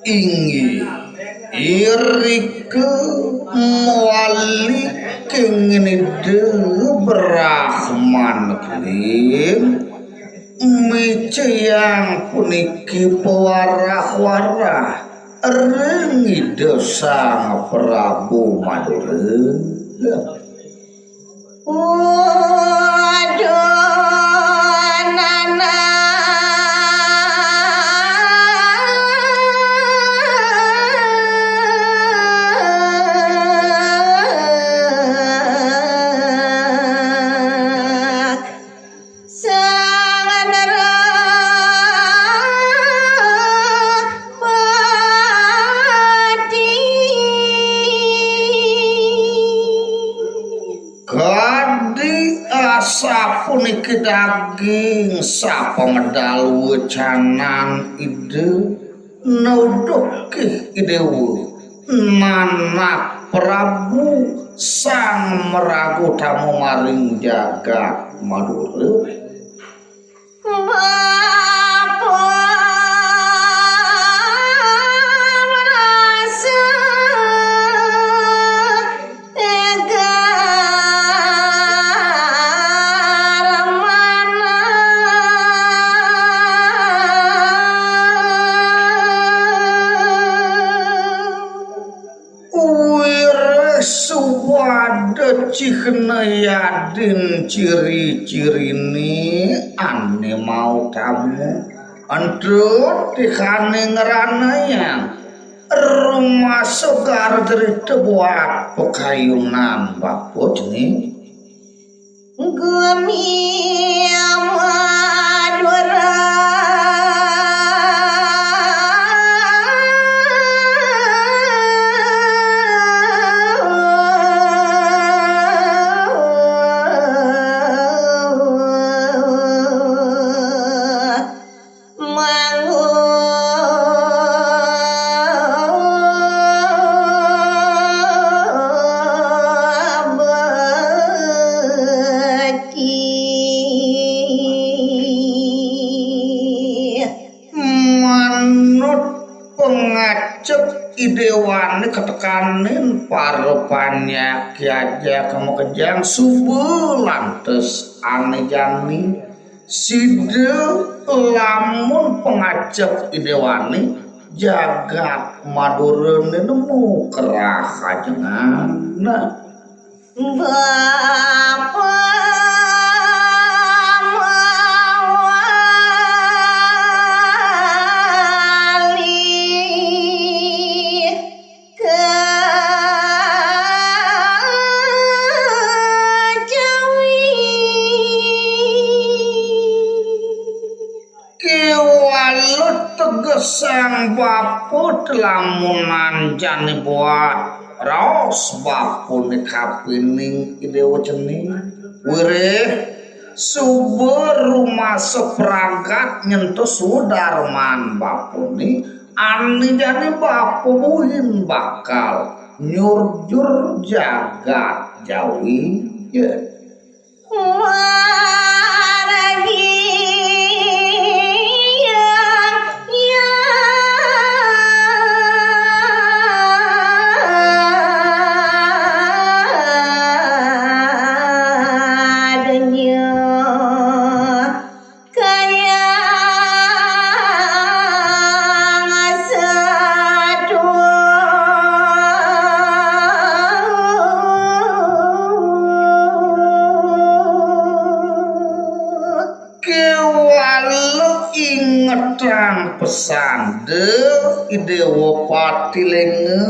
inggih irike muali kengene Brahman kling micayang puniki pewarah-warah rengida Sang Prabu Madura. Waduh nana puniki daging sapa medal wecanan ide naudukih idewu nanak Prabu Sang Meragu tamu maring jagat Madura. Cihna yadin ciri-cirini ane mau tamu andut dikane ngeranaya rumah segar dari tebuat pekayunan baput nih gumi Madura idewane ketekanin parepannya kiaja kamu kejang subuh lantes ane jani side lamun pengacep idewane jagat Madura nemu kerah ajengan nah Bapak Sang baput lamunan jani buat raos bapun kapining idewa cening wireh subur rumah sepragat nyentuh sudarman bapuni ani jani bapu buhin bakal nyurjur jagat jawi ya pesan de idewa pati lenge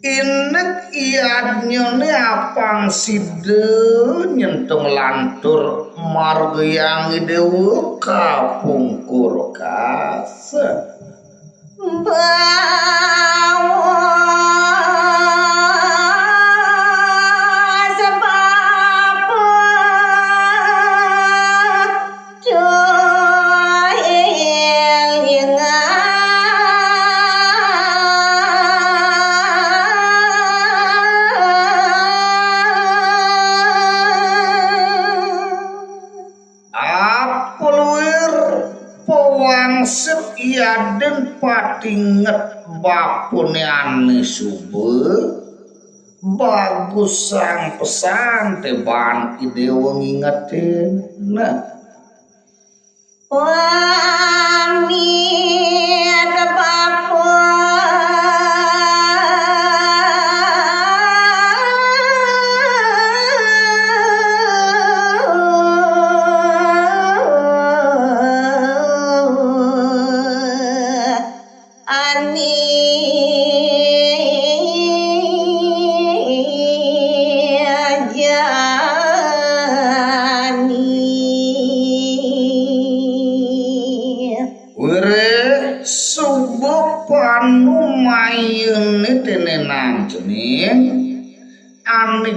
inek iadnya ne apang side nyentung lantur marga yang idewa kapungkur kasa wangsit iya den patinget bapune ane sube bagus sang pesan teban ide wong ingetin nah wani ada bapak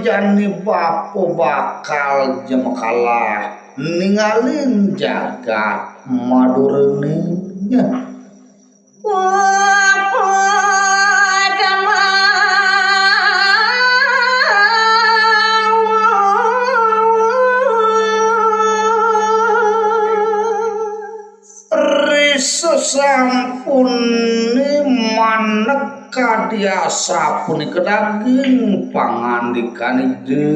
jani bapo bakal jemekalah ningalin jagat madureninya sampuni maneka diasa puni kedaging pangandikan ide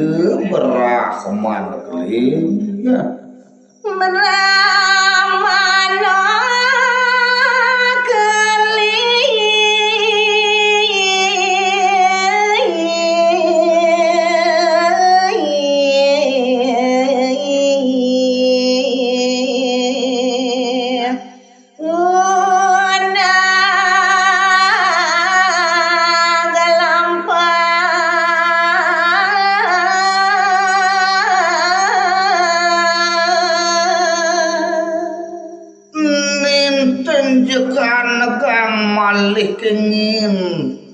berah manekling ya meramano kengin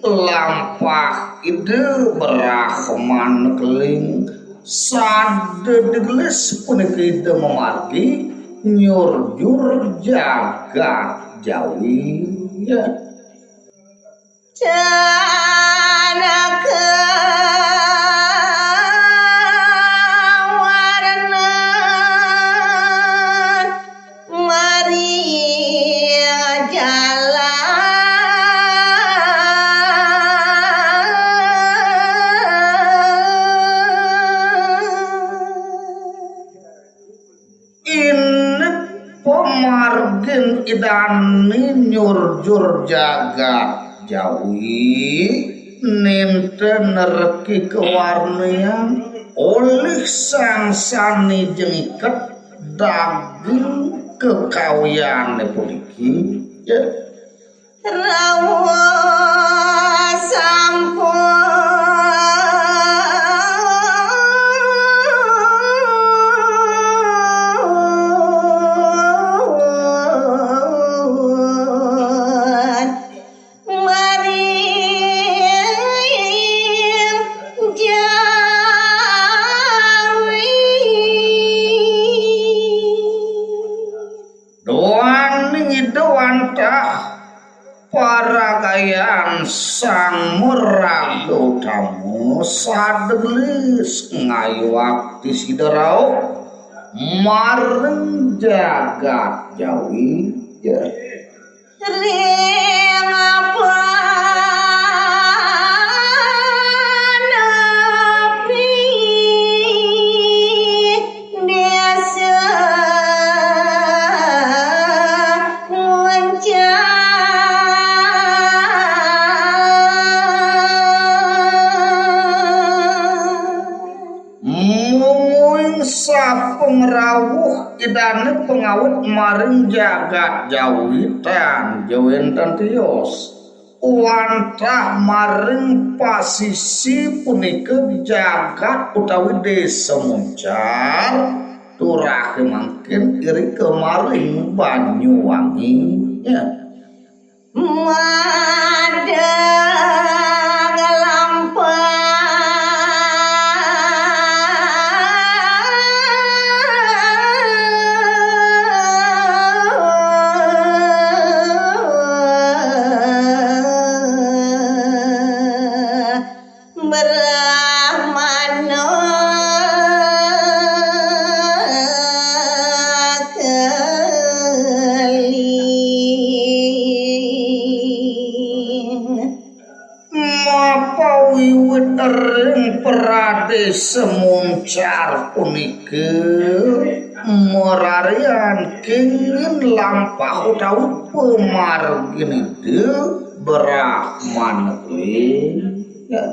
lampah ide berahman keling sadedegles punika ide memargi nyurjur jagat jawi ya janaka warna Maria jalan idani nyurjur jagat jawi nenten nereki kewarnian oleh sang sani jengiket daging kekawian puniki ya rawa sampun paragayan sang meraga utamu sadeglis ngayuakti siderau mareng jagat jawi ya ring apa napi desa pengrawuh idane pengawet maring jagat jawitan jawenten tios wantah maring pasisi punika jagat utawi desa muncar turahe mangkin iri kemaring Banyuwangi ya wiwit ring perade semuncar punike morarian kenging lampah utawi pemargin itu Brahman ya.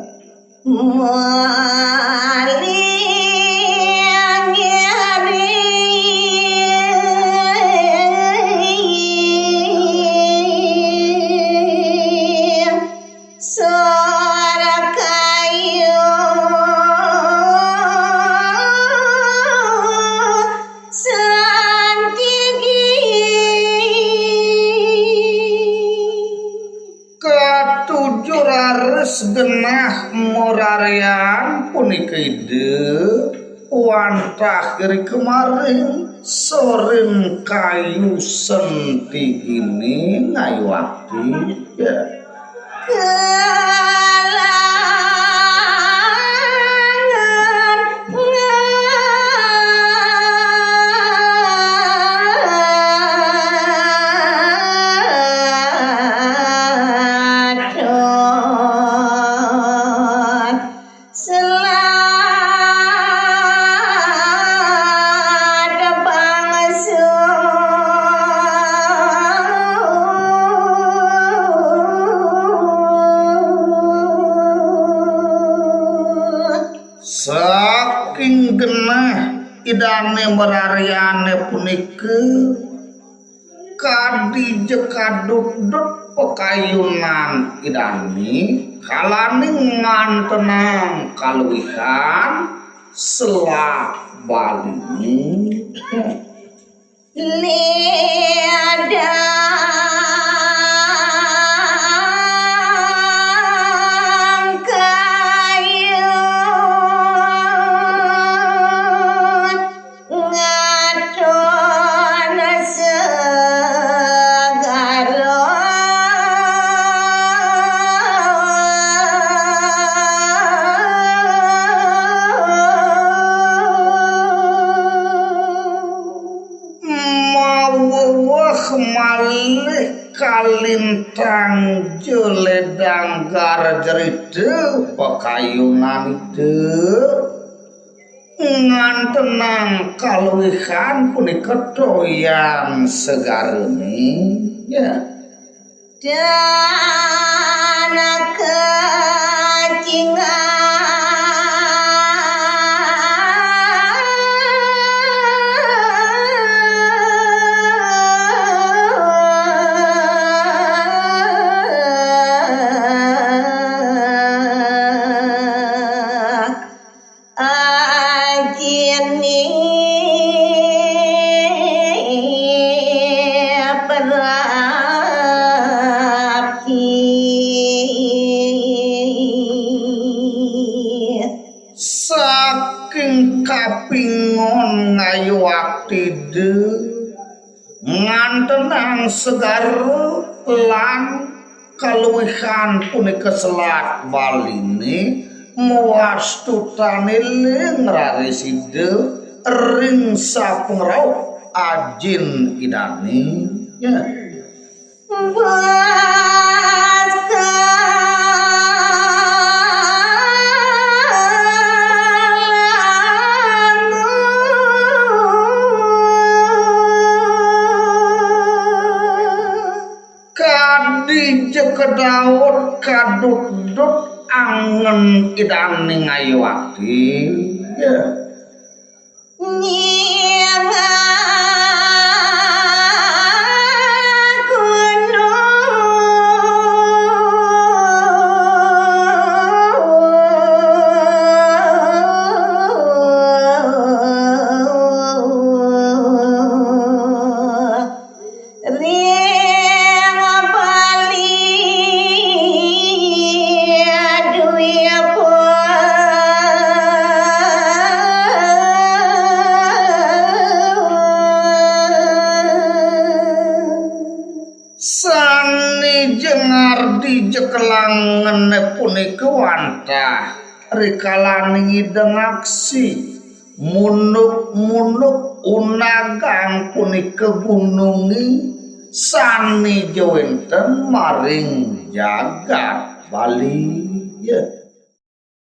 Genah morarian punika ide wantah kiri kemarin soring kayu senti ini ngayuati ya. Saking genah idane merariane punike kadije kaduk-duk pekayunan idane kalaning mantenang kaluwihan selak balini liada malih kalintang jeledang garjeride pekayunan itu ngantenang kaluwihan punika doyan segareni ya dana kecingan saking kapingon ngayuaktide ngantenang segar lan kaluwihan punika selat baline muastutane ngrariside ring sapengrauh ajin idane ya kedaut kaduk-duk angen idane ngayuati ya sani jengar di jekelangan punika wantah rikalaning ideng aksi munuk-munuk unagang punika gunungi sani jawenten maring jagat Bali ya